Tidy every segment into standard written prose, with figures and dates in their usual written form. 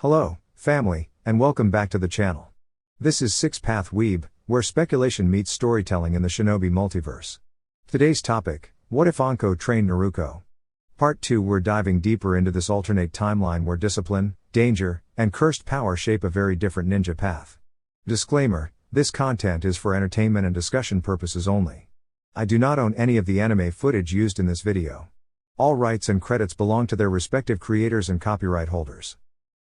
Hello, family, and welcome back to the channel. This is Six Path Weeb, where speculation meets storytelling in the Shinobi multiverse. Today's topic: what if Anko trained Naruko? Part 2. We're diving deeper into this alternate timeline where discipline, danger, and cursed power shape a very different ninja path. Disclaimer: this content is for entertainment and discussion purposes only. I do not own any of the anime footage used in this video. All rights and credits belong to their respective creators and copyright holders.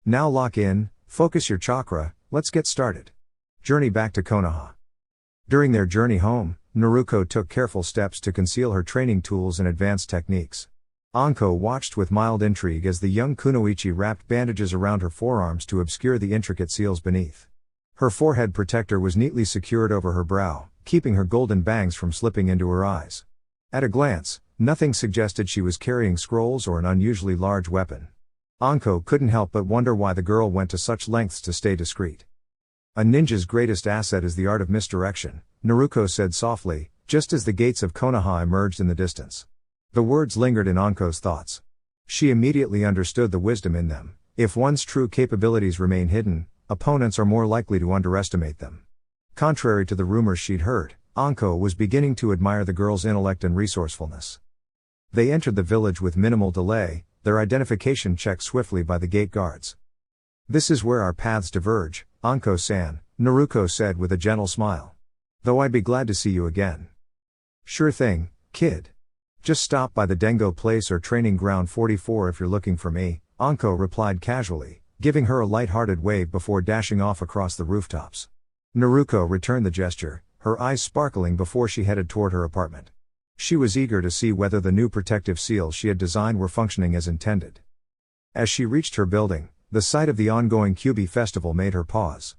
Now lock in, focus your chakra, let's get started. Journey back to Konoha. During their journey home, Naruko took careful steps to conceal her training tools and advanced techniques. Anko watched with mild intrigue as the young kunoichi wrapped bandages around her forearms to obscure the intricate seals beneath. Her forehead protector was neatly secured over her brow, keeping her golden bangs from slipping into her eyes. At a glance, nothing suggested she was carrying scrolls or an unusually large weapon. Anko couldn't help but wonder why the girl went to such lengths to stay discreet. A ninja's greatest asset is the art of misdirection, Naruko said softly, just as the gates of Konoha emerged in the distance. The words lingered in Anko's thoughts. She immediately understood the wisdom in them. If one's true capabilities remain hidden, opponents are more likely to underestimate them. Contrary to the rumors she'd heard, Anko was beginning to admire the girl's intellect and resourcefulness. They entered the village with minimal delay, their identification checked swiftly by the gate guards. "This is where our paths diverge, Anko-san," Naruko said with a gentle smile. "Though I'd be glad to see you again." "Sure thing, kid. Just stop by the Dengo place or training ground 44 if you're looking for me," Anko replied casually, giving her a light-hearted wave before dashing off across the rooftops. Naruko returned the gesture, her eyes sparkling before she headed toward her apartment. She was eager to see whether the new protective seals she had designed were functioning as intended. As she reached her building, the sight of the ongoing Kyubi festival made her pause.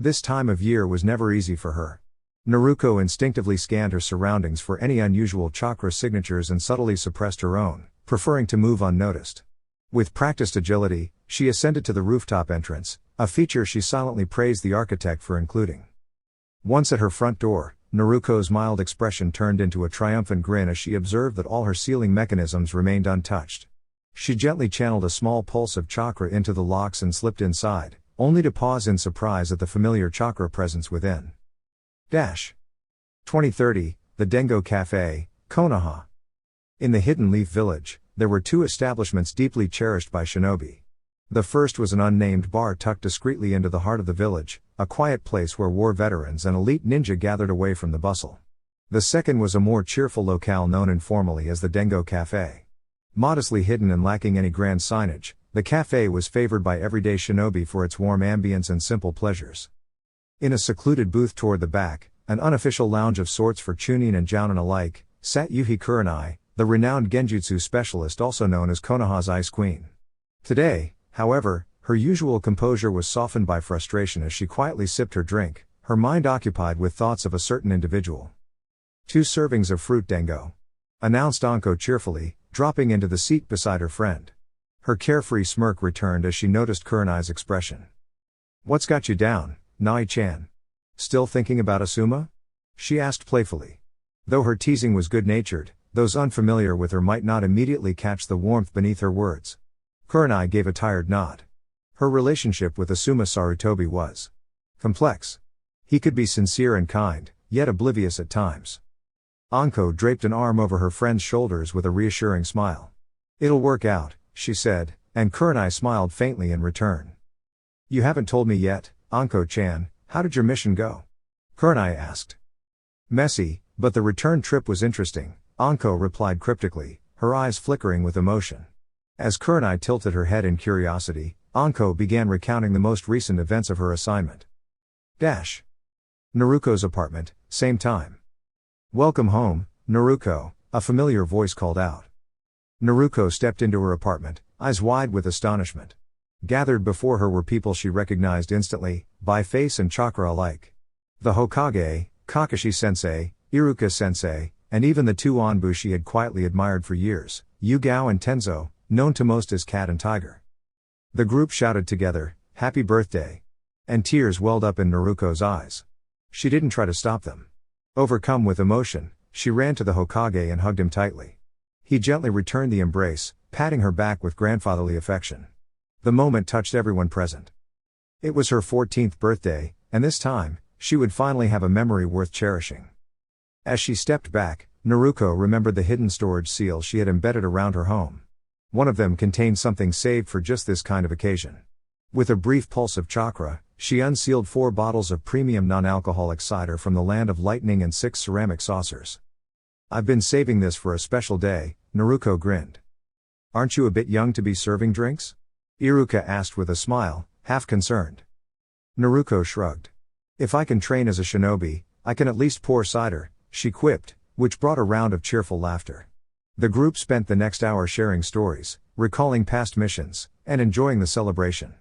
This time of year was never easy for her. Naruko instinctively scanned her surroundings for any unusual chakra signatures and subtly suppressed her own, preferring to move unnoticed. With practiced agility, she ascended to the rooftop entrance, a feature she silently praised the architect for including. Once at her front door, Naruko's mild expression turned into a triumphant grin as she observed that all her sealing mechanisms remained untouched. She gently channeled a small pulse of chakra into the locks and slipped inside, only to pause in surprise at the familiar chakra presence within. 2030, the Dengo Cafe, Konoha. In the Hidden Leaf Village, there were two establishments deeply cherished by shinobi. The first was an unnamed bar tucked discreetly into the heart of the village, a quiet place where war veterans and elite ninja gathered away from the bustle. The second was a more cheerful locale known informally as the Dengo Cafe. Modestly hidden and lacking any grand signage, the cafe was favored by everyday shinobi for its warm ambience and simple pleasures. In a secluded booth toward the back, an unofficial lounge of sorts for chunin and jounin alike, sat Yuhi Kurenai, the renowned genjutsu specialist also known as Konoha's Ice Queen. Today, however, her usual composure was softened by frustration as she quietly sipped her drink, her mind occupied with thoughts of a certain individual. 2 servings of fruit dengo, announced Anko cheerfully, dropping into the seat beside her friend. Her carefree smirk returned as she noticed Kurenai's expression. "What's got you down, Nai-chan? Still thinking about Asuma?" she asked playfully. Though her teasing was good-natured, those unfamiliar with her might not immediately catch the warmth beneath her words. Kurenai gave a tired nod. Her relationship with Asuma Sarutobi was complex. He could be sincere and kind, yet oblivious at times. Anko draped an arm over her friend's shoulders with a reassuring smile. "It'll work out," she said, and Kurenai smiled faintly in return. "You haven't told me yet, Anko-chan, how did your mission go?" Kurenai asked. "Messy, but the return trip was interesting," Anko replied cryptically, her eyes flickering with emotion. As Kurenai tilted her head in curiosity, Anko began recounting the most recent events of her assignment. Naruko's apartment, same time. "Welcome home, Naruko," a familiar voice called out. Naruko stepped into her apartment, eyes wide with astonishment. Gathered before her were people she recognized instantly, by face and chakra alike. The Hokage, Kakashi-sensei, Iruka-sensei, and even the 2 Anbu she had quietly admired for years, Yugao and Tenzo, known to most as Cat and Tiger. The group shouted together, "Happy birthday!" and tears welled up in Naruko's eyes. She didn't try to stop them. Overcome with emotion, she ran to the Hokage and hugged him tightly. He gently returned the embrace, patting her back with grandfatherly affection. The moment touched everyone present. It was her 14th birthday, and this time, she would finally have a memory worth cherishing. As she stepped back, Naruko remembered the hidden storage seals she had embedded around her home. One of them contained something saved for just this kind of occasion. With a brief pulse of chakra, she unsealed 4 bottles of premium non-alcoholic cider from the land of lightning and 6 ceramic saucers. "I've been saving this for a special day," Naruko grinned. "Aren't you a bit young to be serving drinks?" Iruka asked with a smile, half concerned. Naruko shrugged. "If I can train as a shinobi, I can at least pour cider," she quipped, which brought a round of cheerful laughter. The group spent the next hour sharing stories, recalling past missions, and enjoying the celebration.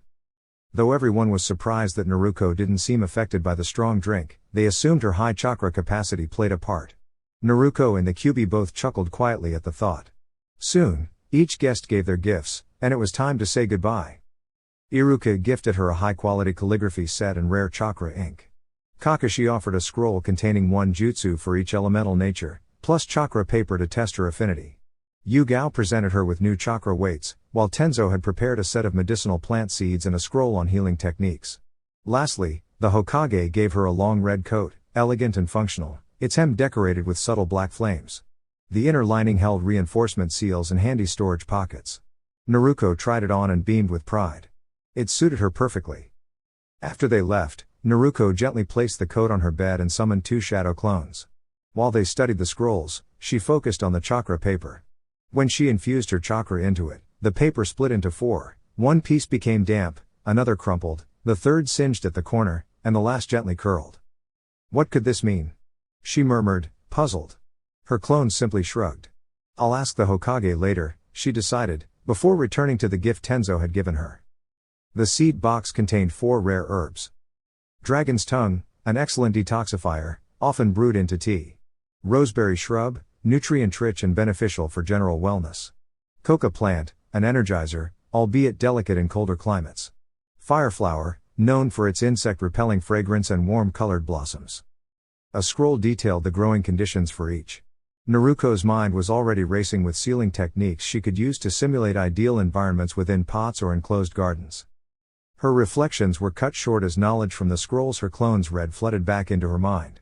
Though everyone was surprised that Naruko didn't seem affected by the strong drink, they assumed her high chakra capacity played a part. Naruko and the QB both chuckled quietly at the thought. Soon, each guest gave their gifts, and it was time to say goodbye. Iruka gifted her a high-quality calligraphy set and rare chakra ink. Kakashi offered a scroll containing 1 jutsu for each elemental nature, plus chakra paper to test her affinity. Yugao presented her with new chakra weights, while Tenzo had prepared a set of medicinal plant seeds and a scroll on healing techniques. Lastly, the Hokage gave her a long red coat, elegant and functional, its hem decorated with subtle black flames. The inner lining held reinforcement seals and handy storage pockets. Naruko tried it on and beamed with pride. It suited her perfectly. After they left, Naruko gently placed the coat on her bed and summoned 2 shadow clones. While they studied the scrolls, she focused on the chakra paper. When she infused her chakra into it, the paper split into 4, one piece became damp, another crumpled, the third singed at the corner, and the last gently curled. What could this mean? She murmured, puzzled. Her clones simply shrugged. I'll ask the Hokage later, she decided, before returning to the gift Tenzo had given her. The seed box contained 4 rare herbs. Dragon's tongue, an excellent detoxifier, often brewed into tea. Roseberry shrub, nutrient-rich and beneficial for general wellness. Coca plant, an energizer, albeit delicate in colder climates. Fireflower, known for its insect-repelling fragrance and warm-colored blossoms. A scroll detailed the growing conditions for each. Naruko's mind was already racing with sealing techniques she could use to simulate ideal environments within pots or enclosed gardens. Her reflections were cut short as knowledge from the scrolls her clones read flooded back into her mind.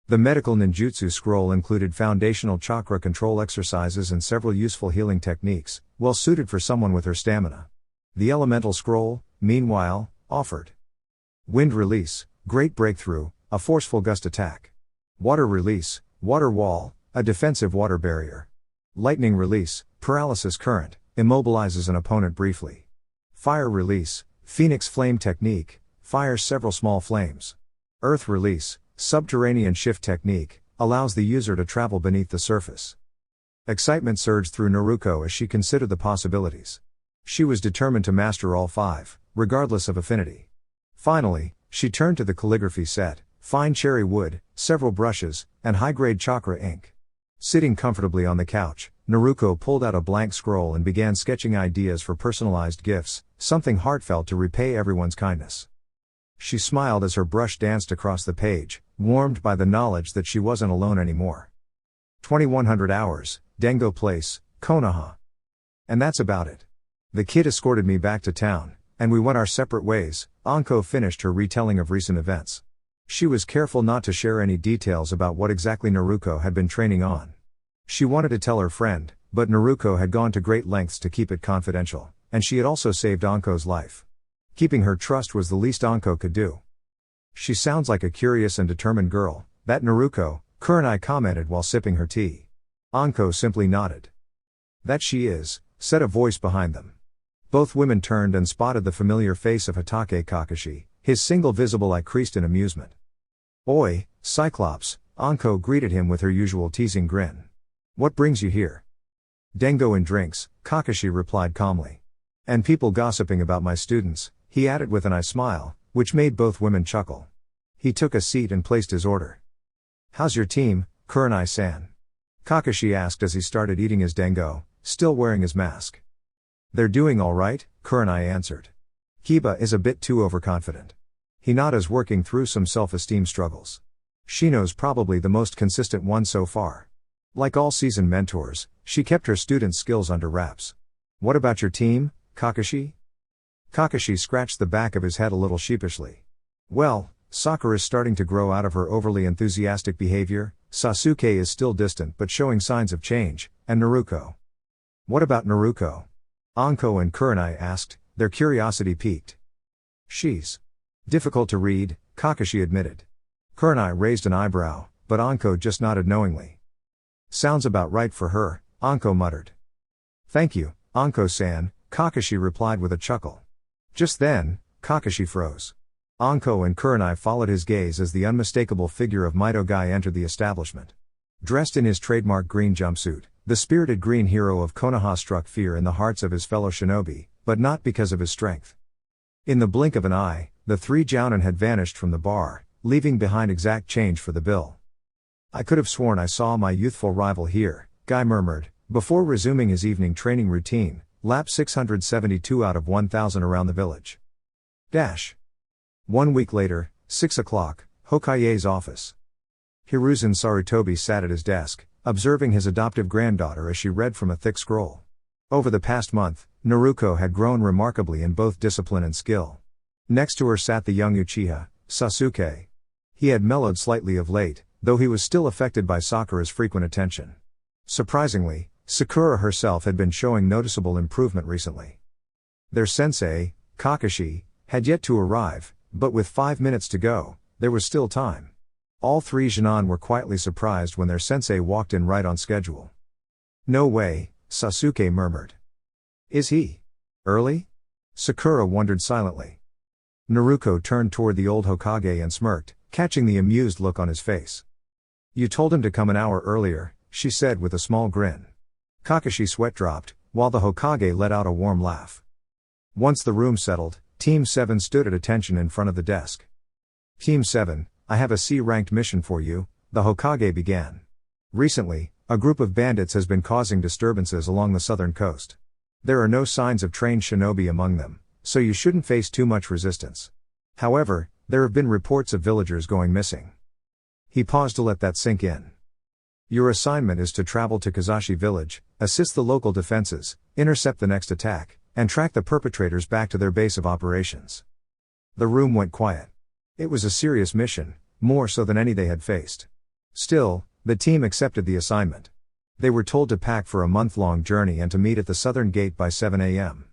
The medical ninjutsu scroll included foundational chakra control exercises and several useful healing techniques, well suited for someone with her stamina. The elemental scroll, meanwhile, offered wind release, great breakthrough, a forceful gust attack. Water release, water wall, a defensive water barrier. Lightning release, paralysis current, immobilizes an opponent briefly. Fire release, phoenix flame technique, fires several small flames. Earth release, subterranean shift technique, allows the user to travel beneath the surface. Excitement surged through Naruko as she considered the possibilities. She was determined to master all 5, regardless of affinity. Finally, she turned to the calligraphy set, fine cherry wood, several brushes, and high-grade chakra ink. Sitting comfortably on the couch, Naruko pulled out a blank scroll and began sketching ideas for personalized gifts, something heartfelt to repay everyone's kindness. She smiled as her brush danced across the page, warmed by the knowledge that she wasn't alone anymore. 2100 hours, Dengo Place, Konoha. And that's about it. The kid escorted me back to town, and we went our separate ways. Anko finished her retelling of recent events. She was careful not to share any details about what exactly Naruko had been training on. She wanted to tell her friend, but Naruko had gone to great lengths to keep it confidential, and she had also saved Anko's life. Keeping her trust was the least Anko could do. She sounds like a curious and determined girl, that Naruko, Kurenai commented while sipping her tea. Anko simply nodded. That she is, said a voice behind them. Both women turned and spotted the familiar face of Hatake Kakashi, his single visible eye creased in amusement. Oi, Cyclops, Anko greeted him with her usual teasing grin. What brings you here? Dengo and drinks, Kakashi replied calmly. And people gossiping about my students, he added with an eye smile, which made both women chuckle. He took a seat and placed his order. How's your team, Kurenai-san? Kakashi asked as he started eating his dengo, still wearing his mask. They're doing all right, Kurenai answered. Kiba is a bit too overconfident. Hinata's working through some self-esteem struggles. Shino's probably the most consistent one so far. Like all seasoned mentors, she kept her students' skills under wraps. What about your team, Kakashi? Kakashi scratched the back of his head a little sheepishly. Well, Sakura is starting to grow out of her overly enthusiastic behavior, Sasuke is still distant but showing signs of change, and Naruko. What about Naruko? Anko and Kurenai asked, their curiosity piqued. She's difficult to read, Kakashi admitted. Kurenai raised an eyebrow, but Anko just nodded knowingly. Sounds about right for her, Anko muttered. Thank you, Anko-san, Kakashi replied with a chuckle. Just then, Kakashi froze. Anko and Kurenai followed his gaze as the unmistakable figure of Mito Guy entered the establishment. Dressed in his trademark green jumpsuit, the spirited green hero of Konoha struck fear in the hearts of his fellow shinobi, but not because of his strength. In the blink of an eye, the three jounin had vanished from the bar, leaving behind exact change for the bill. I could have sworn I saw my youthful rival here, Guy murmured, before resuming his evening training routine, lap 672 out of 1000 around the village. 1 week later, 6 o'clock, Hokage's office. Hiruzen Sarutobi sat at his desk, observing his adoptive granddaughter as she read from a thick scroll. Over the past month, Naruko had grown remarkably in both discipline and skill. Next to her sat the young Uchiha, Sasuke. He had mellowed slightly of late, though he was still affected by Sakura's frequent attention. Surprisingly, Sakura herself had been showing noticeable improvement recently. Their sensei, Kakashi, had yet to arrive, but with 5 minutes to go, there was still time. All three genin were quietly surprised when their sensei walked in right on schedule. No way, Sasuke murmured. Is he early? Sakura wondered silently. Naruko turned toward the old Hokage and smirked, catching the amused look on his face. You told him to come an hour earlier, she said with a small grin. Kakashi's sweat dropped, while the Hokage let out a warm laugh. Once the room settled, Team 7 stood at attention in front of the desk. Team 7, I have a C-ranked mission for you, the Hokage began. Recently, a group of bandits has been causing disturbances along the southern coast. There are no signs of trained shinobi among them, so you shouldn't face too much resistance. However, there have been reports of villagers going missing. He paused to let that sink in. Your assignment is to travel to Kazashi village, assist the local defenses, intercept the next attack, and track the perpetrators back to their base of operations. The room went quiet. It was a serious mission, more so than any they had faced. Still, the team accepted the assignment. They were told to pack for a month-long journey and to meet at the southern gate by 7 a.m.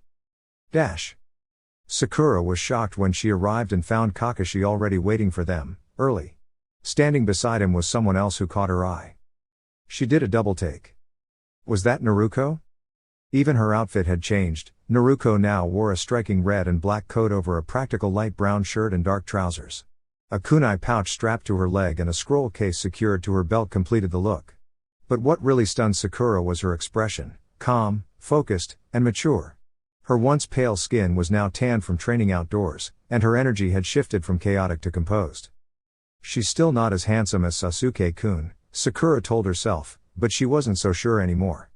Sakura was shocked when she arrived and found Kakashi already waiting for them, early. Standing beside him was someone else who caught her eye. She did a double take. Was that Naruko? Even her outfit had changed. Naruko now wore a striking red and black coat over a practical light brown shirt and dark trousers. A kunai pouch strapped to her leg and a scroll case secured to her belt completed the look. But what really stunned Sakura was her expression, calm, focused, and mature. Her once pale skin was now tanned from training outdoors, and her energy had shifted from chaotic to composed. She's still not as handsome as Sasuke-kun, Sakura told herself, but she wasn't so sure anymore.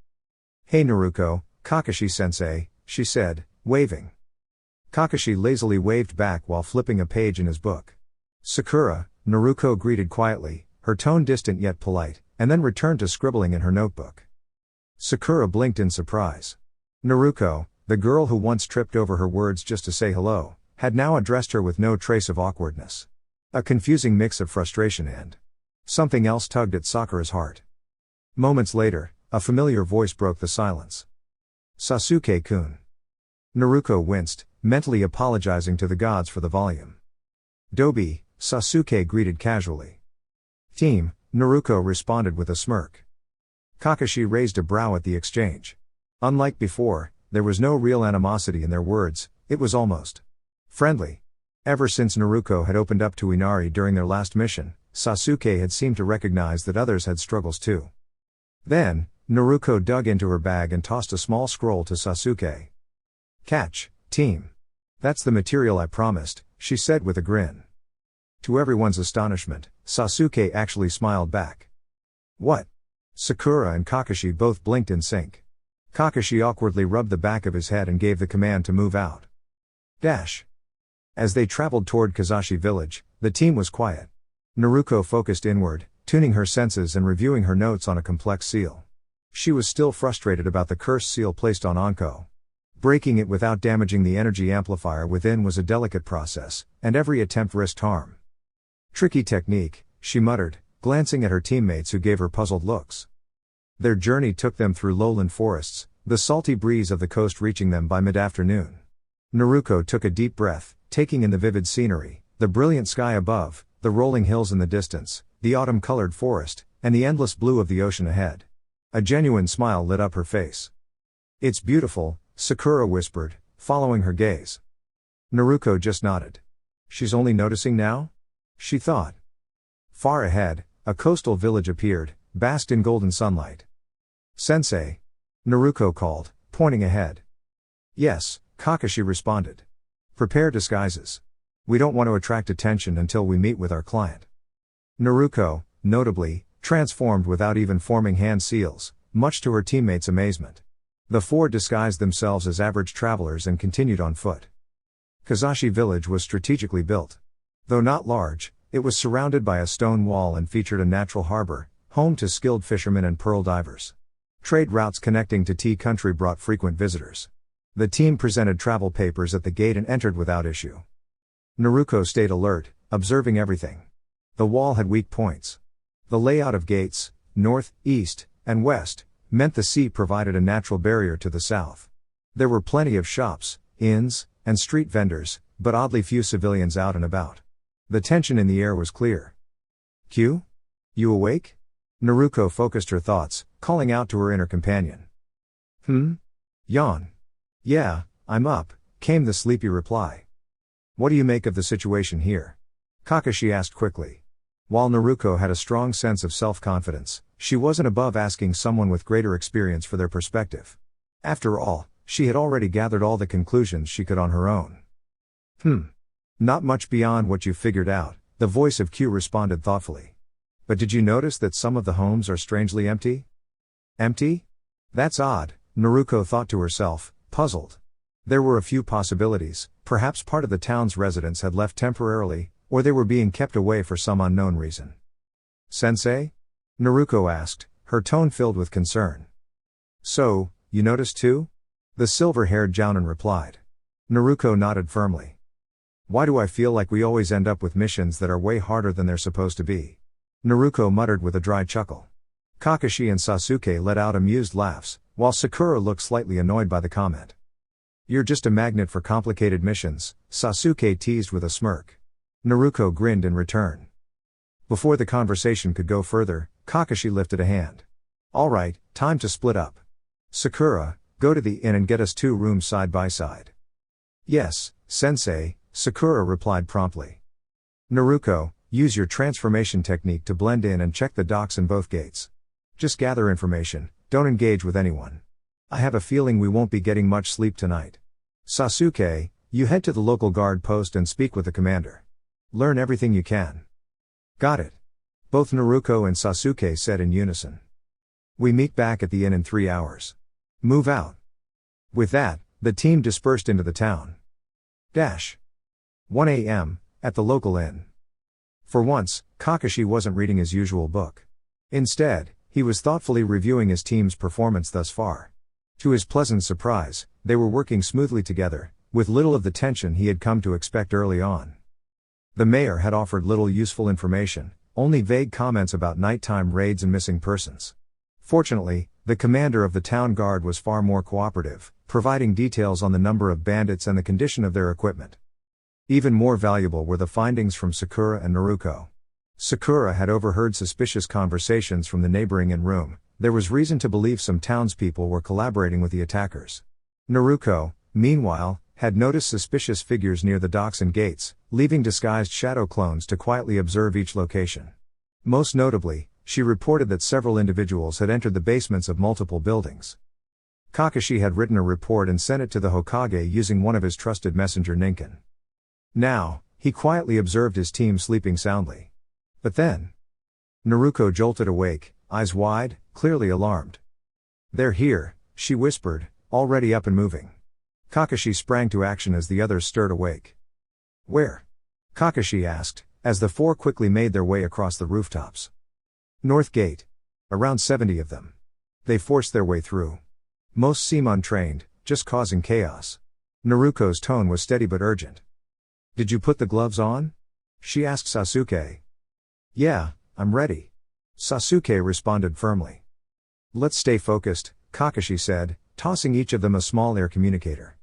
Hey Naruko, Kakashi-sensei, she said, waving. Kakashi lazily waved back while flipping a page in his book. Sakura, Naruko greeted quietly, her tone distant yet polite, and then returned to scribbling in her notebook. Sakura blinked in surprise. Naruko, the girl who once tripped over her words just to say hello, had now addressed her with no trace of awkwardness. A confusing mix of frustration and something else tugged at Sakura's heart. Moments later, a familiar voice broke the silence. Sasuke-kun. Naruko winced, mentally apologizing to the gods for the volume. Dobi, Sasuke greeted casually. Team, Naruko responded with a smirk. Kakashi raised a brow at the exchange. Unlike before, there was no real animosity in their words, it was almost friendly. Ever since Naruko had opened up to Inari during their last mission, Sasuke had seemed to recognize that others had struggles too. Then, Naruko dug into her bag and tossed a small scroll to Sasuke. Catch, team. That's the material I promised, she said with a grin. To everyone's astonishment, Sasuke actually smiled back. What? Sakura and Kakashi both blinked in sync. Kakashi awkwardly rubbed the back of his head and gave the command to move out. As they traveled toward Kazashi village, the team was quiet. Naruko focused inward, tuning her senses and reviewing her notes on a complex seal. She was still frustrated about the cursed seal placed on Anko. Breaking it without damaging the energy amplifier within was a delicate process, and every attempt risked harm. Tricky technique, she muttered, glancing at her teammates who gave her puzzled looks. Their journey took them through lowland forests, the salty breeze of the coast reaching them by mid-afternoon. Naruko took a deep breath, taking in the vivid scenery, the brilliant sky above, the rolling hills in the distance, the autumn-colored forest, and the endless blue of the ocean ahead. A genuine smile lit up her face. "It's beautiful," Sakura whispered, following her gaze. Naruko just nodded. "She's only noticing now?" she thought. Far ahead, a coastal village appeared, basked in golden sunlight. "Sensei," Naruko called, pointing ahead. "Yes," Kakashi responded. "Prepare disguises. We don't want to attract attention until we meet with our client." Naruko, notably, transformed without even forming hand seals, much to her teammates' amazement. The four disguised themselves as average travelers and continued on foot. Kazashi village was strategically built. Though not large, it was surrounded by a stone wall and featured a natural harbor, home to skilled fishermen and pearl divers. Trade routes connecting to Tea Country brought frequent visitors. The team presented travel papers at the gate and entered without issue. Naruko stayed alert, observing everything. The wall had weak points. The layout of gates, north, east, and west, meant the sea provided a natural barrier to the south. There were plenty of shops, inns, and street vendors, but oddly few civilians out and about. The tension in the air was clear. "Q? You awake?" Naruko focused her thoughts, calling out to her inner companion. Yawn. "Yeah, I'm up," came the sleepy reply. "What do you make of the situation here?" Kakashi asked quickly. While Naruko had a strong sense of self-confidence, she wasn't above asking someone with greater experience for their perspective. After all, she had already gathered all the conclusions she could on her own. Not much beyond what you figured out," the voice of Q responded thoughtfully. "But did you notice that some of the homes are strangely empty?" "Empty? That's odd," Naruko thought to herself, puzzled. There were a few possibilities. Perhaps part of the town's residents had left temporarily, or they were being kept away for some unknown reason. "Sensei?" Naruko asked, her tone filled with concern. "So, you noticed too?" the silver-haired Jounin replied. Naruko nodded firmly. "Why do I feel like we always end up with missions that are way harder than they're supposed to be?" Naruko muttered with a dry chuckle. Kakashi and Sasuke let out amused laughs, while Sakura looked slightly annoyed by the comment. "You're just a magnet for complicated missions," Sasuke teased with a smirk. Naruko grinned in return. Before the conversation could go further, Kakashi lifted a hand. "All right, time to split up. Sakura, go to the inn and get us 2 rooms side by side." "Yes, Sensei," Sakura replied promptly. "Naruko, use your transformation technique to blend in and check the docks in both gates. Just gather information, don't engage with anyone. I have a feeling we won't be getting much sleep tonight. Sasuke, you head to the local guard post and speak with the commander. Learn everything you can." "Got it," both Naruko and Sasuke said in unison. "We meet back at the inn in 3 hours. Move out." With that, the team dispersed into the town. 1 a.m., at the local inn. For once, Kakashi wasn't reading his usual book. Instead, he was thoughtfully reviewing his team's performance thus far. To his pleasant surprise, they were working smoothly together, with little of the tension he had come to expect early on. The mayor had offered little useful information, only vague comments about nighttime raids and missing persons. Fortunately, the commander of the town guard was far more cooperative, providing details on the number of bandits and the condition of their equipment. Even more valuable were the findings from Sakura and Naruko. Sakura had overheard suspicious conversations from the neighboring inn room. There was reason to believe some townspeople were collaborating with the attackers. Naruko, meanwhile, had noticed suspicious figures near the docks and gates, leaving disguised shadow clones to quietly observe each location. Most notably, she reported that several individuals had entered the basements of multiple buildings. Kakashi had written a report and sent it to the Hokage using one of his trusted messenger Ninken. Now, he quietly observed his team sleeping soundly. But then, Naruko jolted awake, eyes wide, clearly alarmed. "They're here," she whispered, already up and moving. Kakashi sprang to action as the others stirred awake. "Where?" Kakashi asked, as the 4 quickly made their way across the rooftops. "North Gate. Around 70 of them. They forced their way through. Most seem untrained, just causing chaos. Naruko's tone was steady but urgent. Did you put the gloves on? She asked Sasuke. Yeah, I'm ready. Sasuke responded firmly. Let's stay focused, Kakashi said, tossing each of them a small air communicator.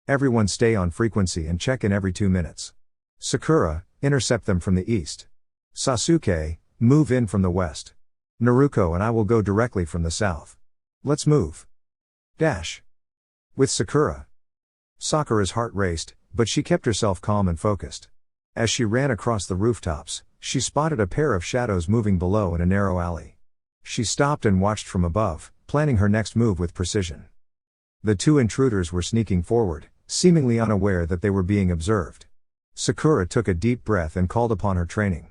Everyone stay on frequency and check in every 2 minutes. Sakura, intercept them from the east. Sasuke, move in from the west. Naruko and I will go directly from the south. Let's move. Dash. With Sakura. Sakura's heart raced, but she kept herself calm and focused. As she ran across the rooftops, she spotted a pair of shadows moving below in a narrow alley. She stopped and watched from above, planning her next move with precision. The two intruders were sneaking forward, seemingly unaware that they were being observed. Sakura took a deep breath and called upon her training.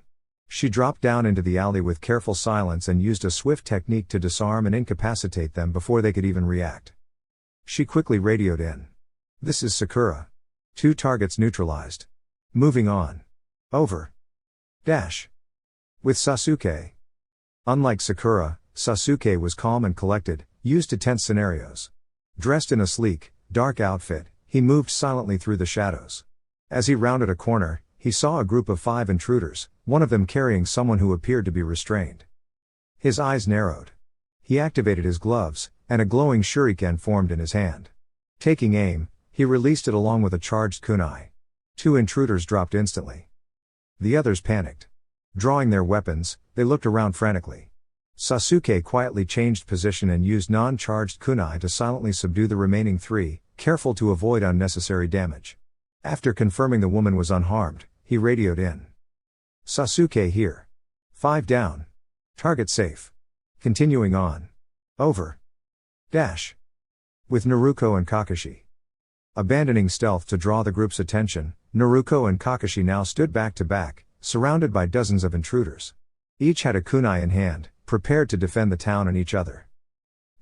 She dropped down into the alley with careful silence and used a swift technique to disarm and incapacitate them before they could even react. She quickly radioed in. This is Sakura. 2 targets neutralized. Moving on. Over. Dash. With Sasuke. Unlike Sakura, Sasuke was calm and collected, used to tense scenarios. Dressed in a sleek, dark outfit, he moved silently through the shadows. As he rounded a corner, he saw a group of 5 intruders, one of them carrying someone who appeared to be restrained. His eyes narrowed. He activated his gloves, and a glowing shuriken formed in his hand. Taking aim, he released it along with a charged kunai. 2 intruders dropped instantly. The others panicked. Drawing their weapons, they looked around frantically. Sasuke quietly changed position and used non-charged kunai to silently subdue the remaining 3, careful to avoid unnecessary damage. After confirming the woman was unharmed, he radioed in. Sasuke here. 5 down. Target safe. Continuing on. Over. Dash. With Naruko and Kakashi. Abandoning stealth to draw the group's attention, Naruko and Kakashi now stood back to back, surrounded by dozens of intruders. Each had a kunai in hand, prepared to defend the town and each other.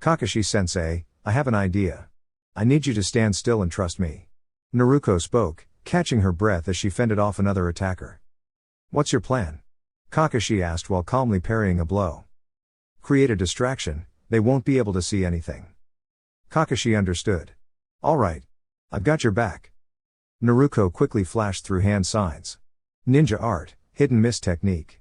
Kakashi-sensei, I have an idea. I need you to stand still and trust me. Naruko spoke, catching her breath as she fended off another attacker. What's your plan? Kakashi asked while calmly parrying a blow. Create a distraction, they won't be able to see anything. Kakashi understood. All right. I've got your back. Naruko quickly flashed through hand signs. Ninja art, hidden mist technique.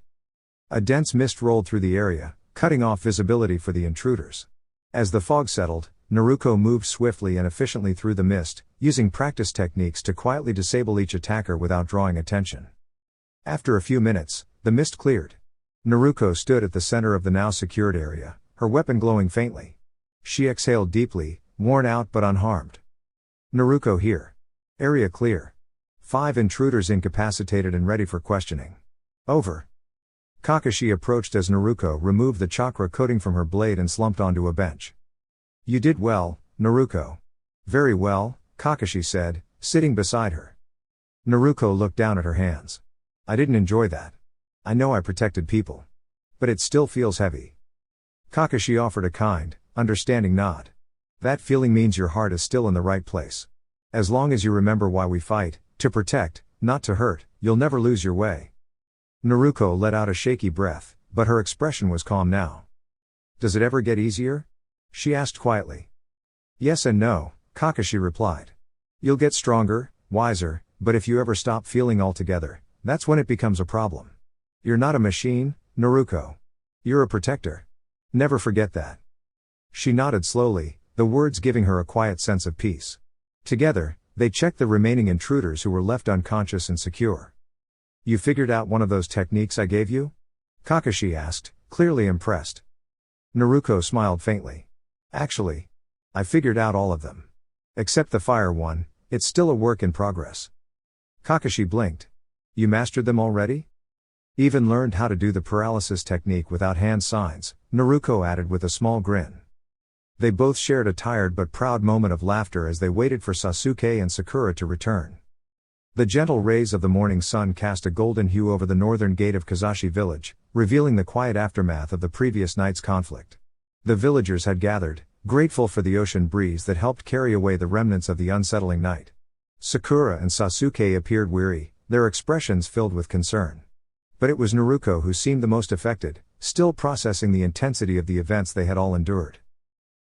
A dense mist rolled through the area, cutting off visibility for the intruders. As the fog settled, Naruko moved swiftly and efficiently through the mist, using practice techniques to quietly disable each attacker without drawing attention. After a few minutes, the mist cleared. Naruko stood at the center of the now secured area, her weapon glowing faintly. She exhaled deeply, worn out but unharmed. Naruko here. Area clear. 5 intruders incapacitated and ready for questioning. Over. Kakashi approached as Naruko removed the chakra coating from her blade and slumped onto a bench. You did well, Naruko. Very well, Kakashi said, sitting beside her. Naruko looked down at her hands. I didn't enjoy that. I know I protected people. But it still feels heavy. Kakashi offered a kind, understanding nod. That feeling means your heart is still in the right place. As long as you remember why we fight, to protect, not to hurt, you'll never lose your way. Naruko let out a shaky breath, but her expression was calm now. Does it ever get easier? She asked quietly. Yes and no, Kakashi replied. You'll get stronger, wiser, but if you ever stop feeling altogether, that's when it becomes a problem. You're not a machine, Naruko. You're a protector. Never forget that. She nodded slowly, the words giving her a quiet sense of peace. Together, they checked the remaining intruders who were left unconscious and secure. You figured out one of those techniques I gave you? Kakashi asked, clearly impressed. Naruko smiled faintly. Actually, I figured out all of them. Except the fire one, it's still a work in progress. Kakashi blinked. You mastered them already? Even learned how to do the paralysis technique without hand signs, Naruko added with a small grin. They both shared a tired but proud moment of laughter as they waited for Sasuke and Sakura to return. The gentle rays of the morning sun cast a golden hue over the northern gate of Kazashi village, revealing the quiet aftermath of the previous night's conflict. The villagers had gathered, grateful for the ocean breeze that helped carry away the remnants of the unsettling night. Sakura and Sasuke appeared weary, their expressions filled with concern. But it was Naruko who seemed the most affected, still processing the intensity of the events they had all endured.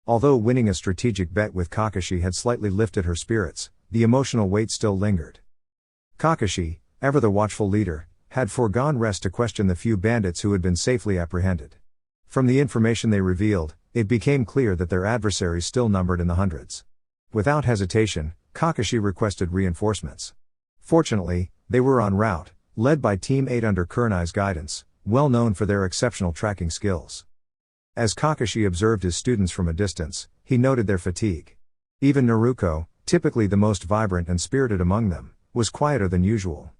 Although winning a strategic bet with Kakashi had slightly lifted her spirits, the emotional weight still lingered. Kakashi, ever the watchful leader, had foregone rest to question the few bandits who had been safely apprehended. From the information they revealed, it became clear that their adversaries still numbered in the hundreds. Without hesitation, Kakashi requested reinforcements. Fortunately, they were en route, led by Team 8 under Kurenai's guidance, well known for their exceptional tracking skills. As Kakashi observed his students from a distance, he noted their fatigue. Even Naruko, typically the most vibrant and spirited among them, was quieter than usual.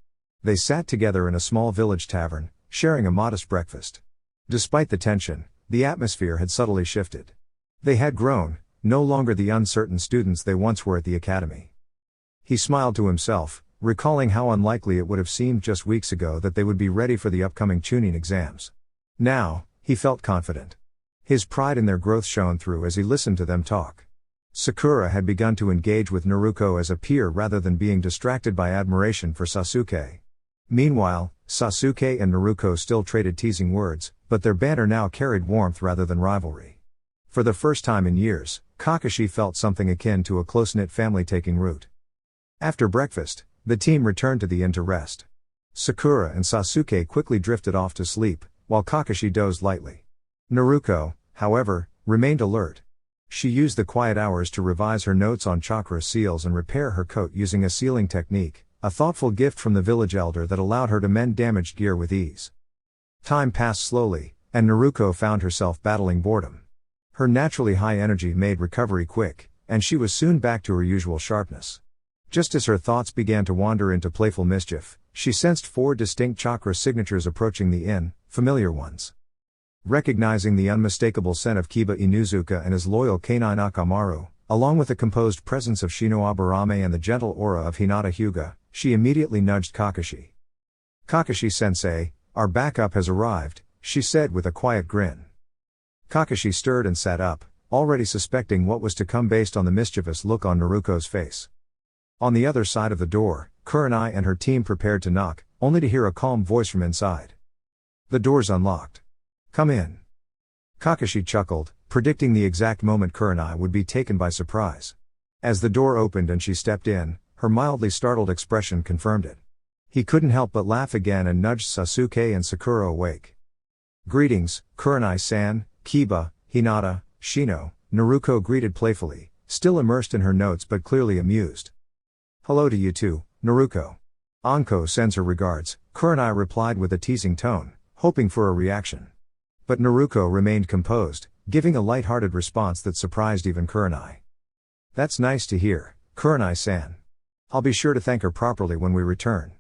They sat together in a small village tavern, sharing a modest breakfast. Despite the tension, the atmosphere had subtly shifted. They had grown, no longer the uncertain students they once were at the academy. He smiled to himself, recalling how unlikely it would have seemed just weeks ago that they would be ready for the upcoming Chunin exams. Now, he felt confident. His pride in their growth shone through as he listened to them talk. Sakura had begun to engage with Naruko as a peer rather than being distracted by admiration for Sasuke. Meanwhile, Sasuke and Naruko still traded teasing words, but their banter now carried warmth rather than rivalry. For the first time in years, Kakashi felt something akin to a close-knit family taking root. After breakfast, the team returned to the inn to rest. Sakura and Sasuke quickly drifted off to sleep, while Kakashi dozed lightly. Naruko, however, remained alert. She used the quiet hours to revise her notes on chakra seals and repair her coat using a sealing technique, a thoughtful gift from the village elder that allowed her to mend damaged gear with ease. Time passed slowly, and Naruko found herself battling boredom. Her naturally high energy made recovery quick, and she was soon back to her usual sharpness. Just as her thoughts began to wander into playful mischief, she sensed 4 distinct chakra signatures approaching the inn, familiar ones. Recognizing the unmistakable scent of Kiba Inuzuka and his loyal canine Akamaru, along with the composed presence of Shino Aburame and the gentle aura of Hinata Hyuga, she immediately nudged Kakashi. "Kakashi-sensei, our backup has arrived," she said with a quiet grin. Kakashi stirred and sat up, already suspecting what was to come based on the mischievous look on Naruko's face. On the other side of the door, Kurenai and her team prepared to knock, only to hear a calm voice from inside. "The door's unlocked. Come in." Kakashi chuckled, predicting the exact moment Kurenai would be taken by surprise. As the door opened and she stepped in, her mildly startled expression confirmed it. He couldn't help but laugh again and nudged Sasuke and Sakura awake. "Greetings, Kurenai-san, Kiba, Hinata, Shino," Naruko greeted playfully, still immersed in her notes but clearly amused. "Hello to you too, Naruko. Anko sends her regards," Kurenai replied with a teasing tone, hoping for a reaction. But Naruko remained composed, giving a light-hearted response that surprised even Kurenai. "That's nice to hear, Kurenai-san. I'll be sure to thank her properly when we return."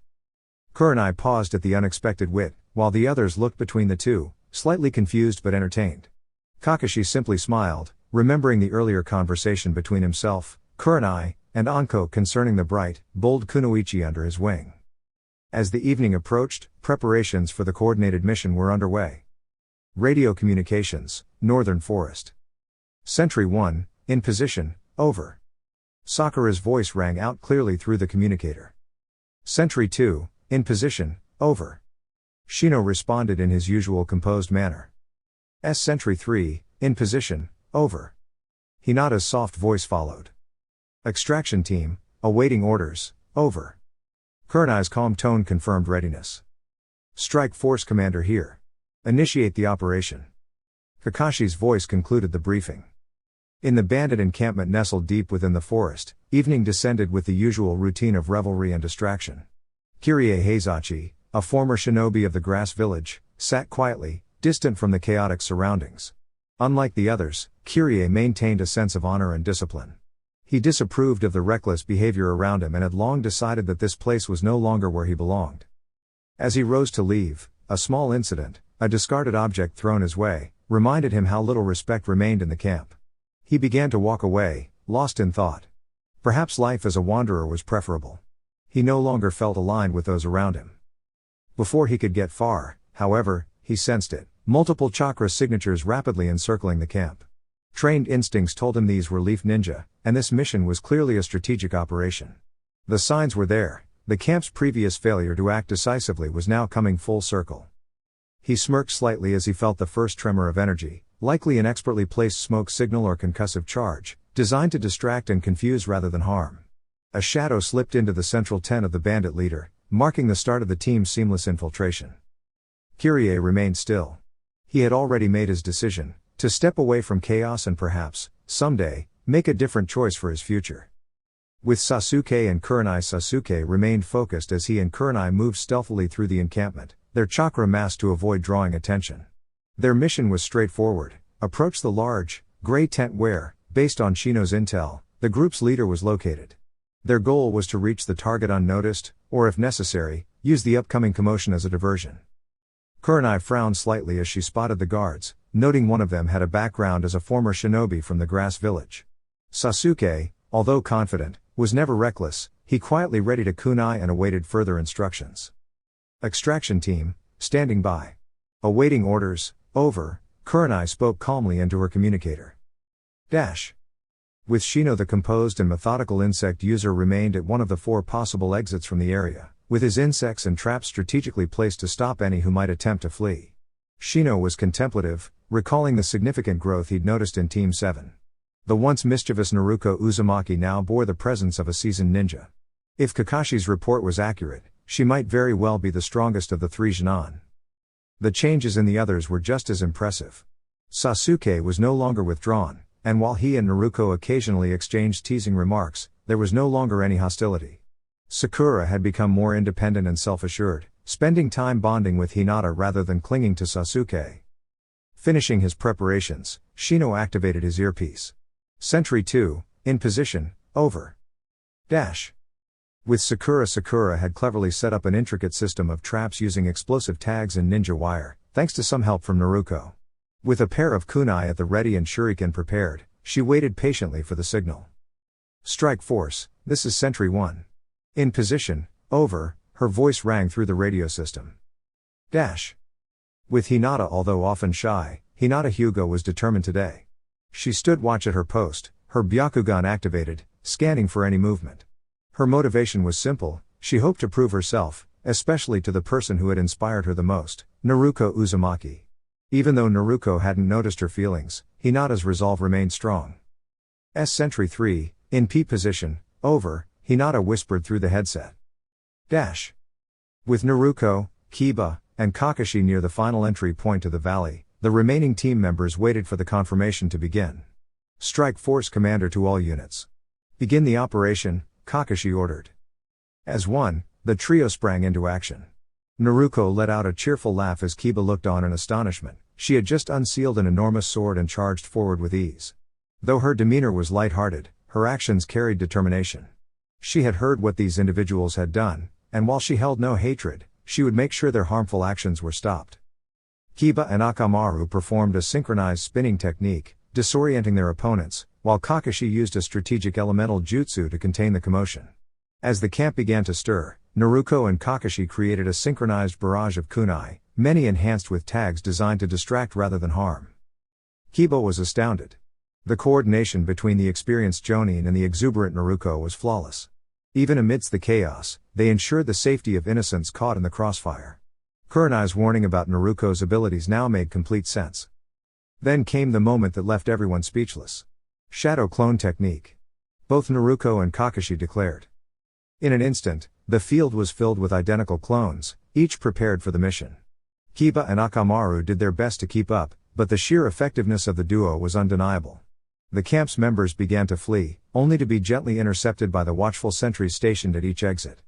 Kurenai paused at the unexpected wit, while the others looked between the two, slightly confused but entertained. Kakashi simply smiled, remembering the earlier conversation between himself, Kurenai, and Anko concerning the bright, bold kunoichi under his wing. As the evening approached, preparations for the coordinated mission were underway. Radio communications, Northern Forest. Sentry 1, in position, over. Sakura's voice rang out clearly through the communicator. Sentry 2, in position, over. Shino responded in his usual composed manner. Sentry 3, in position, over. Hinata's soft voice followed. Extraction team, awaiting orders, over. Kurenai's calm tone confirmed readiness. Strike Force Commander here. Initiate the operation. Kakashi's voice concluded the briefing. In the bandit encampment nestled deep within the forest, evening descended with the usual routine of revelry and distraction. Kirie Heizachi, a former shinobi of the grass village, sat quietly, distant from the chaotic surroundings. Unlike the others, Kirie maintained a sense of honor and discipline. He disapproved of the reckless behavior around him and had long decided that this place was no longer where he belonged. As he rose to leave, a small incident, a discarded object thrown his way, reminded him how little respect remained in the camp. He began to walk away, lost in thought. Perhaps life as a wanderer was preferable. He no longer felt aligned with those around him. Before he could get far, however, he sensed it, multiple chakra signatures rapidly encircling the camp. Trained instincts told him these were Leaf Ninja, and this mission was clearly a strategic operation. The signs were there, the camp's previous failure to act decisively was now coming full circle. He smirked slightly as he felt the first tremor of energy, likely an expertly placed smoke signal or concussive charge, designed to distract and confuse rather than harm. A shadow slipped into the central tent of the bandit leader, marking the start of the team's seamless infiltration. Kyrie remained still. He had already made his decision, to step away from chaos and perhaps, someday, make a different choice for his future. With Sasuke and Kurenai, Sasuke remained focused as he and Kurenai moved stealthily through the encampment, their chakra masked to avoid drawing attention. Their mission was straightforward: approach the large, gray tent where, based on Shino's intel, the group's leader was located. Their goal was to reach the target unnoticed, or if necessary, use the upcoming commotion as a diversion. Kurenai frowned slightly as she spotted the guards, noting one of them had a background as a former shinobi from the grass village. Sasuke, although confident, was never reckless. He quietly readied a kunai and awaited further instructions. Extraction team, standing by. Awaiting orders, over. Kurenai spoke calmly into her communicator. With Shino, the composed and methodical insect user remained at one of the 4 possible exits from the area, with his insects and traps strategically placed to stop any who might attempt to flee. Shino was contemplative, recalling the significant growth he'd noticed in Team 7. The once mischievous Naruko Uzumaki now bore the presence of a seasoned ninja. If Kakashi's report was accurate, she might very well be the strongest of the 3 Genin. The changes in the others were just as impressive. Sasuke was no longer withdrawn, and while he and Naruko occasionally exchanged teasing remarks, there was no longer any hostility. Sakura had become more independent and self-assured, spending time bonding with Hinata rather than clinging to Sasuke. Finishing his preparations, Shino activated his earpiece. Sentry 2, in position, over. With Sakura had cleverly set up an intricate system of traps using explosive tags and ninja wire, thanks to some help from Naruko. With a pair of kunai at the ready and shuriken prepared, she waited patiently for the signal. Strike Force, this is Sentry 1. In position, over, her voice rang through the radio system. With Hinata, although often shy, Hinata Hyuga was determined today. She stood watch at her post, her Byakugan activated, scanning for any movement. Her motivation was simple: she hoped to prove herself, especially to the person who had inspired her the most, Naruko Uzumaki. Even though Naruko hadn't noticed her feelings, Hinata's resolve remained strong. Sentry 3, in P position, over, Hinata whispered through the headset. With Naruko, Kiba, and Kakashi near the final entry point to the valley, the remaining team members waited for the confirmation to begin. Strike Force Commander to all units. Begin the operation, Kakashi ordered. As one, the trio sprang into action. Naruko let out a cheerful laugh as Kiba looked on in astonishment. She had just unsealed an enormous sword and charged forward with ease. Though her demeanor was light-hearted, her actions carried determination. She had heard what these individuals had done, and while she held no hatred, she would make sure their harmful actions were stopped. Kiba and Akamaru performed a synchronized spinning technique, disorienting their opponents, while Kakashi used a strategic elemental jutsu to contain the commotion. As the camp began to stir, Naruko and Kakashi created a synchronized barrage of kunai, many enhanced with tags designed to distract rather than harm. Kiba was astounded. The coordination between the experienced Jonin and the exuberant Naruko was flawless. Even amidst the chaos, they ensured the safety of innocents caught in the crossfire. Kurenai's warning about Naruko's abilities now made complete sense. Then came the moment that left everyone speechless. Shadow clone technique. Both Naruko and Kakashi declared. In an instant, the field was filled with identical clones, each prepared for the mission. Kiba and Akamaru did their best to keep up, but the sheer effectiveness of the duo was undeniable. The camp's members began to flee, only to be gently intercepted by the watchful sentries stationed at each exit.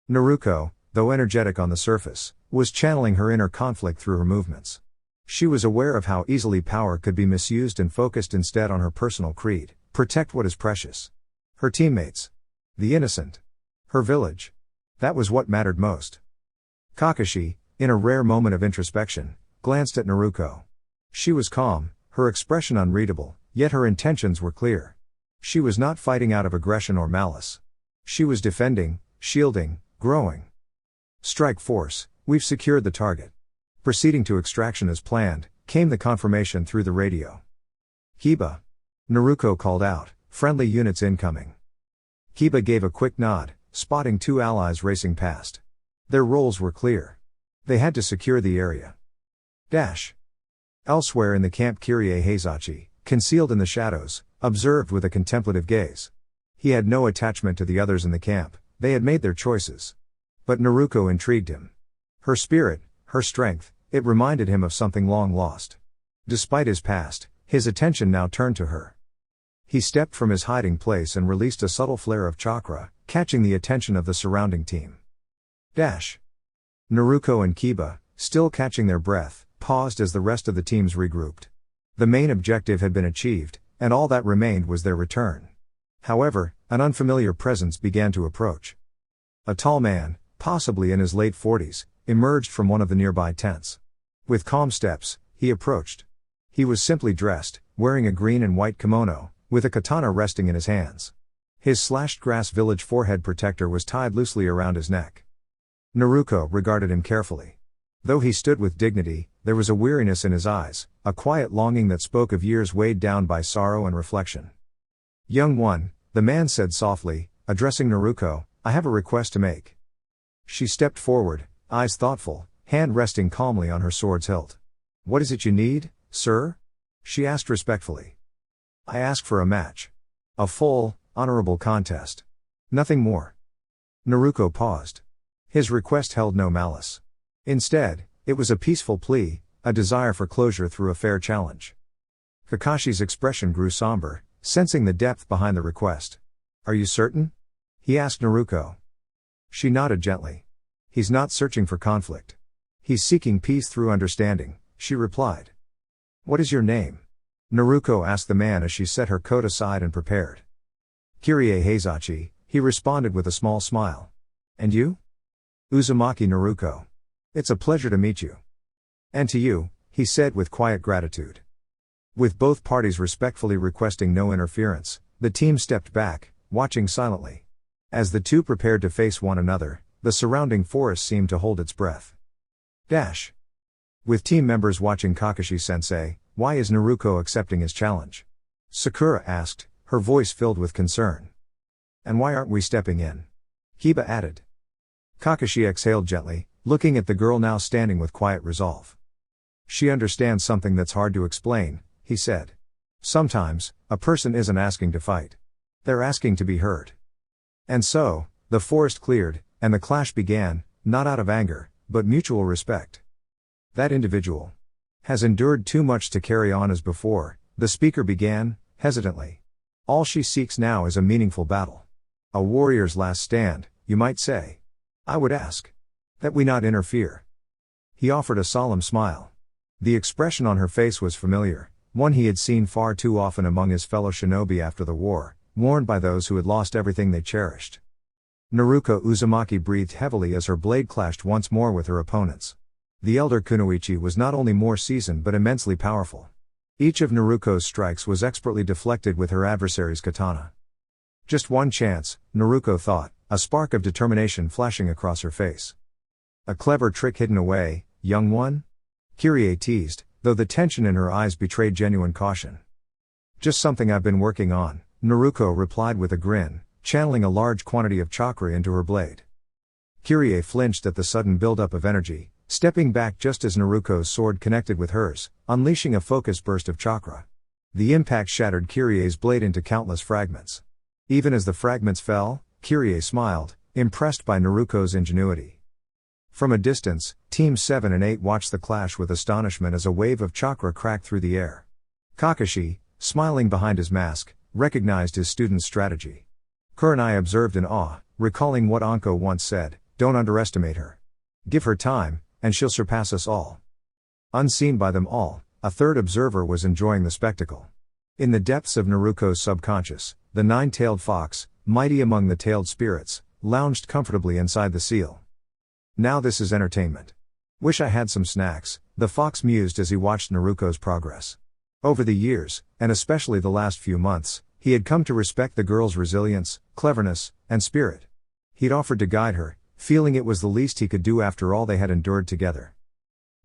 Naruko, though energetic on the surface, was channeling her inner conflict through her movements. She was aware of how easily power could be misused and focused instead on her personal creed: protect what is precious. Her teammates. The innocent. Her village. That was what mattered most. Kakashi, in a rare moment of introspection, glanced at Naruko. She was calm, her expression unreadable, yet her intentions were clear. She was not fighting out of aggression or malice. She was defending, shielding, growing. Strike Force, we've secured the target. Proceeding to extraction as planned, came the confirmation through the radio. Kiba. Naruko called out, friendly units incoming. Kiba gave a quick nod, spotting 2 allies racing past. Their roles were clear. They had to secure the area. Elsewhere in the camp, Kirie Heizachi, concealed in the shadows, observed with a contemplative gaze. He had no attachment to the others in the camp, they had made their choices. But Naruko intrigued him. Her spirit, her strength, it reminded him of something long lost. Despite his past, his attention now turned to her. He stepped from his hiding place and released a subtle flare of chakra, catching the attention of the surrounding team. Naruko and Kiba, still catching their breath, paused as the rest of the teams regrouped. The main objective had been achieved, and all that remained was their return. However, an unfamiliar presence began to approach. A tall man, possibly in his late 40s, emerged from one of the nearby tents. With calm steps, he approached. He was simply dressed, wearing a green and white kimono, with a katana resting in his hands. His slashed grass village forehead protector was tied loosely around his neck. Naruko regarded him carefully. Though he stood with dignity, there was a weariness in his eyes, a quiet longing that spoke of years weighed down by sorrow and reflection. "Young one," the man said softly, addressing Naruko, "I have a request to make." She stepped forward, eyes thoughtful, hand resting calmly on her sword's hilt. "What is it you need, sir?" she asked respectfully. "I ask for a match. A full, honorable contest. Nothing more." Naruko paused. His request held no malice. Instead, it was a peaceful plea, a desire for closure through a fair challenge. Kakashi's expression grew somber, sensing the depth behind the request. "Are you certain?" he asked Naruko. She nodded gently. "He's not searching for conflict. He's seeking peace through understanding," she replied. "What is your name?" Naruko asked the man as she set her coat aside and prepared. "Kirie Heizachi," he responded with a small smile. "And you?" "Uzumaki Naruko. It's a pleasure to meet you." "And to you," he said with quiet gratitude. With both parties respectfully requesting no interference, the team stepped back, watching silently. As the two prepared to face one another, the surrounding forest seemed to hold its breath. With team members watching, Kakashi-sensei, "Why is Naruko accepting his challenge?" Sakura asked, her voice filled with concern. "And why aren't we stepping in?" Kiba added. Kakashi exhaled gently, looking at the girl now standing with quiet resolve. "She understands something that's hard to explain," he said. "Sometimes, a person isn't asking to fight. They're asking to be heard." And so, the forest cleared, and the clash began, not out of anger, but mutual respect. "That individual has endured too much to carry on as before," the speaker began, hesitantly. "All she seeks now is a meaningful battle. A warrior's last stand, you might say. I would ask that we not interfere." He offered a solemn smile. The expression on her face was familiar, one he had seen far too often among his fellow shinobi after the war, worn by those who had lost everything they cherished. Naruko Uzumaki breathed heavily as her blade clashed once more with her opponent's. The elder Kunoichi was not only more seasoned but immensely powerful. Each of Naruko's strikes was expertly deflected with her adversary's katana. Just one chance, Naruko thought, a spark of determination flashing across her face. "A clever trick hidden away, young one?" Kirie teased, though the tension in her eyes betrayed genuine caution. "Just something I've been working on," Naruko replied with a grin, channeling a large quantity of chakra into her blade. Kirie flinched at the sudden buildup of energy, stepping back just as Naruko's sword connected with hers, unleashing a focused burst of chakra. The impact shattered Kirie's blade into countless fragments. Even as the fragments fell, Kirie smiled, impressed by Naruko's ingenuity. From a distance, Teams 7 and 8 watched the clash with astonishment as a wave of chakra cracked through the air. Kakashi, smiling behind his mask, recognized his student's strategy. Kurenai observed in awe, recalling what Anko once said, "Don't underestimate her. Give her time, and she'll surpass us all." Unseen by them all, a third observer was enjoying the spectacle. In the depths of Naruko's subconscious, the nine-tailed fox, mighty among the tailed spirits, lounged comfortably inside the seal. "Now this is entertainment. Wish I had some snacks," the fox mused as he watched Naruko's progress. Over the years, and especially the last few months, he had come to respect the girl's resilience, cleverness, and spirit. He'd offered to guide her, feeling it was the least he could do after all they had endured together.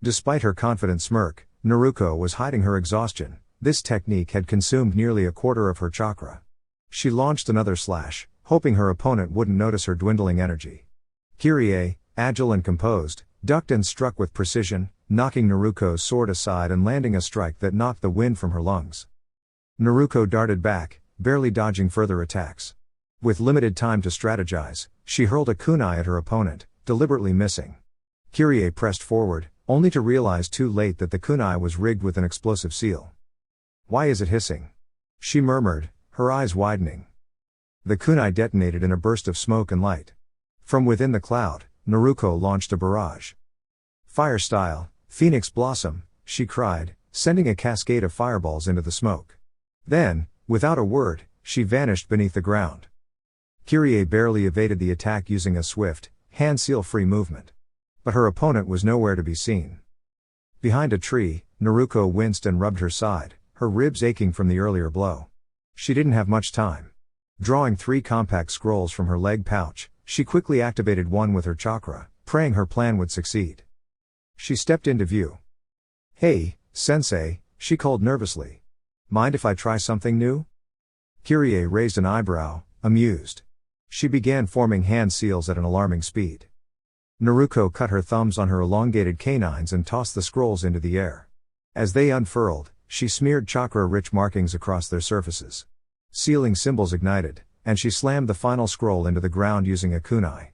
Despite her confident smirk, Naruko was hiding her exhaustion. This technique had consumed nearly a quarter of her chakra. She launched another slash, hoping her opponent wouldn't notice her dwindling energy. "Kirie, agile and composed, ducked and struck with precision, knocking Naruko's sword aside and landing a strike that knocked the wind from her lungs. Naruko darted back, barely dodging further attacks. With limited time to strategize, she hurled a kunai at her opponent, deliberately missing. Kyrie pressed forward, only to realize too late that the kunai was rigged with an explosive seal. "Why is it hissing?" she murmured, her eyes widening. The kunai detonated in a burst of smoke and light. From within the cloud, Naruko launched a barrage. "Fire style, Phoenix Blossom," she cried, sending a cascade of fireballs into the smoke. Then, without a word, she vanished beneath the ground. Kyrie barely evaded the attack using a swift, hand-seal-free movement. But her opponent was nowhere to be seen. Behind a tree, Naruko winced and rubbed her side, her ribs aching from the earlier blow. She didn't have much time. Drawing 3 compact scrolls from her leg pouch, she quickly activated one with her chakra, praying her plan would succeed. She stepped into view. "Hey, sensei," she called nervously. "Mind if I try something new?" Kyrie raised an eyebrow, amused. She began forming hand seals at an alarming speed. Naruko cut her thumbs on her elongated canines and tossed the scrolls into the air. As they unfurled, she smeared chakra-rich markings across their surfaces. Sealing symbols ignited, and she slammed the final scroll into the ground using a kunai.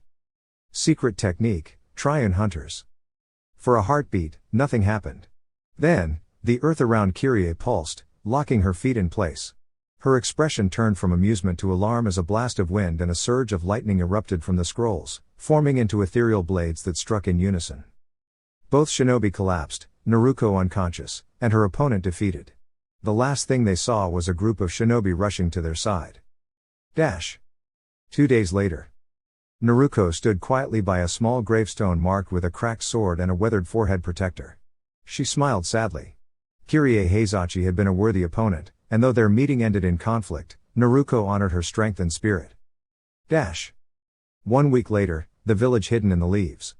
Secret technique, Triune Hunters. For a heartbeat, nothing happened. Then, the earth around Kyrie pulsed, locking her feet in place. Her expression turned from amusement to alarm as a blast of wind and a surge of lightning erupted from the scrolls, forming into ethereal blades that struck in unison. Both shinobi collapsed, Naruko unconscious, and her opponent defeated. The last thing they saw was a group of shinobi rushing to their side. 2 days later. Naruko stood quietly by a small gravestone marked with a cracked sword and a weathered forehead protector. She smiled sadly. Kyrie Heizachi had been a worthy opponent, and though their meeting ended in conflict, Naruko honored her strength and spirit. 1 week later, the village hidden in the leaves.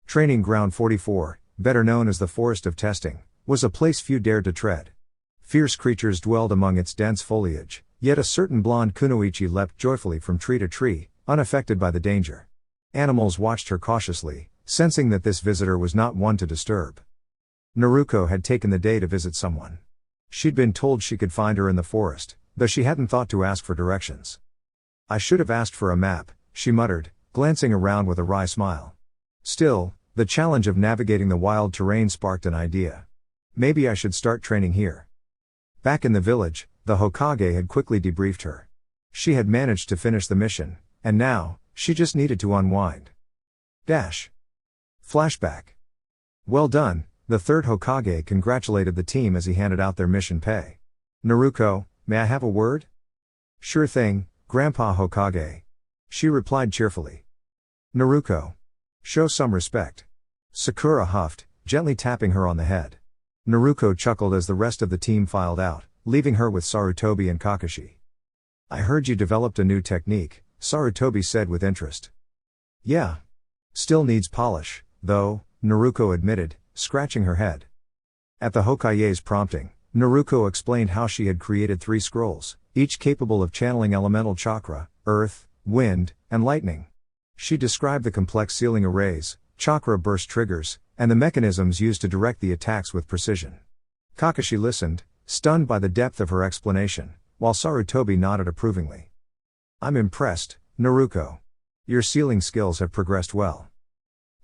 Training Ground 44, better known as the Forest of Testing, was a place few dared to tread. Fierce creatures dwelled among its dense foliage, yet a certain blonde kunoichi leapt joyfully from tree to tree, unaffected by the danger. Animals watched her cautiously, sensing that this visitor was not one to disturb. Naruko had taken the day to visit someone. She'd been told she could find her in the forest, though she hadn't thought to ask for directions. "I should have asked for a map," she muttered, glancing around with a wry smile. Still, the challenge of navigating the wild terrain sparked an idea. Maybe I should start training here. Back in the village, the Hokage had quickly debriefed her. She had managed to finish the mission, and now, she just needed to unwind. Flashback. "Well done," the third Hokage congratulated the team as he handed out their mission pay. "Naruko, may I have a word?" "Sure thing, Grandpa Hokage," she replied cheerfully. "Naruko. Show some respect." Sakura huffed, gently tapping her on the head. Naruko chuckled as the rest of the team filed out, leaving her with Sarutobi and Kakashi. "I heard you developed a new technique," Sarutobi said with interest. "Yeah. Still needs polish, though," Naruko admitted, scratching her head. At the Hokage's prompting, Naruko explained how she had created 3 scrolls, each capable of channeling elemental chakra, earth, wind, and lightning. She described the complex sealing arrays, chakra burst triggers, and the mechanisms used to direct the attacks with precision. Kakashi listened, stunned by the depth of her explanation, while Sarutobi nodded approvingly. "I'm impressed, Naruko. Your sealing skills have progressed well."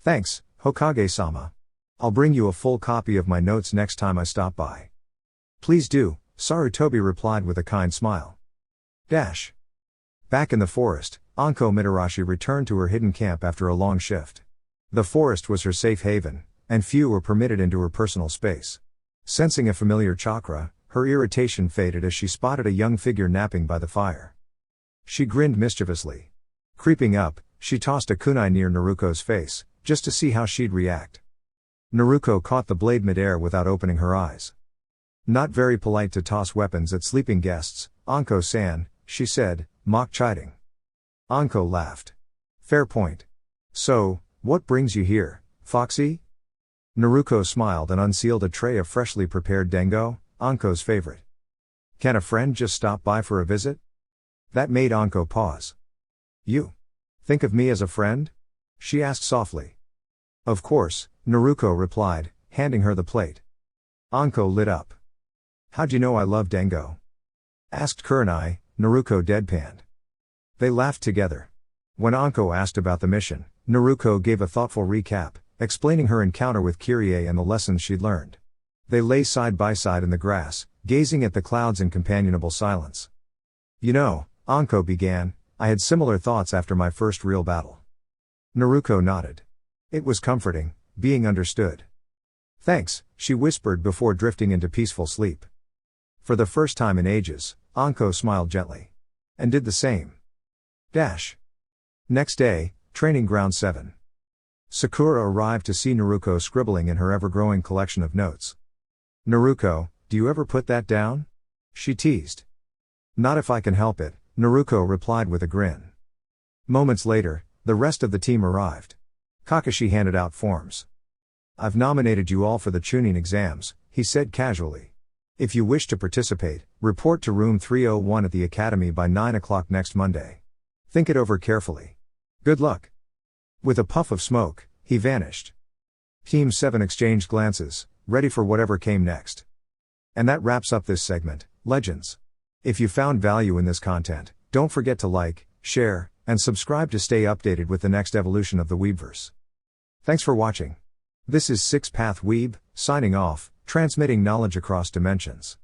"Thanks, Hokage-sama. I'll bring you a full copy of my notes next time I stop by." "Please do," Sarutobi replied with a kind smile. Back in the forest, Anko Mitarashi returned to her hidden camp after a long shift. The forest was her safe haven, and few were permitted into her personal space. Sensing a familiar chakra, her irritation faded as she spotted a young figure napping by the fire. She grinned mischievously. Creeping up, she tossed a kunai near Naruko's face, just to see how she'd react. Naruko caught the blade midair without opening her eyes. "Not very polite to toss weapons at sleeping guests, Anko-san," she said, mock chiding. Anko laughed. "Fair point. So, what brings you here, Foxy?" Naruko smiled and unsealed a tray of freshly prepared dango, Anko's favorite. "Can a friend just stop by for a visit?" That made Anko pause. "You think of me as a friend?" she asked softly. Of course, Naruko replied, handing her the plate. Anko lit up. How'd you know I love Dengo? Asked Kurenai, Naruko deadpanned. They laughed together. When Anko asked about the mission, Naruko gave a thoughtful recap, explaining her encounter with Kyrie and the lessons she'd learned. They lay side by side in the grass, gazing at the clouds in companionable silence. You know, Anko began, I had similar thoughts after my first real battle. Naruko nodded. It was comforting, being understood. Thanks, she whispered before drifting into peaceful sleep. For the first time in ages, Anko smiled gently. And did the same. Next day, Training Ground 7. Sakura arrived to see Naruko scribbling in her ever-growing collection of notes. Naruko, do you ever put that down? She teased. Not if I can help it, Naruko replied with a grin. Moments later, the rest of the team arrived. Kakashi handed out forms. I've nominated you all for the Chunin exams, he said casually. If you wish to participate, report to room 301 at the academy by 9 o'clock next Monday. Think it over carefully. Good luck. With a puff of smoke, he vanished. Team 7 exchanged glances, ready for whatever came next. And that wraps up this segment, Legends. If you found value in this content, don't forget to like, share, and subscribe to stay updated with the next evolution of the Weebverse. Thanks for watching. This is Six Path Weeb, signing off, transmitting knowledge across dimensions.